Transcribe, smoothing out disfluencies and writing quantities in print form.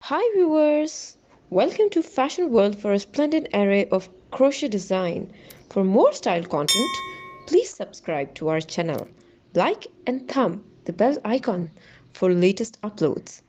Hi viewers! Welcome to Fashion World for a splendid array of crochet design. For more style content, please subscribe to our channel. Like and thumb the bell icon for latest uploads.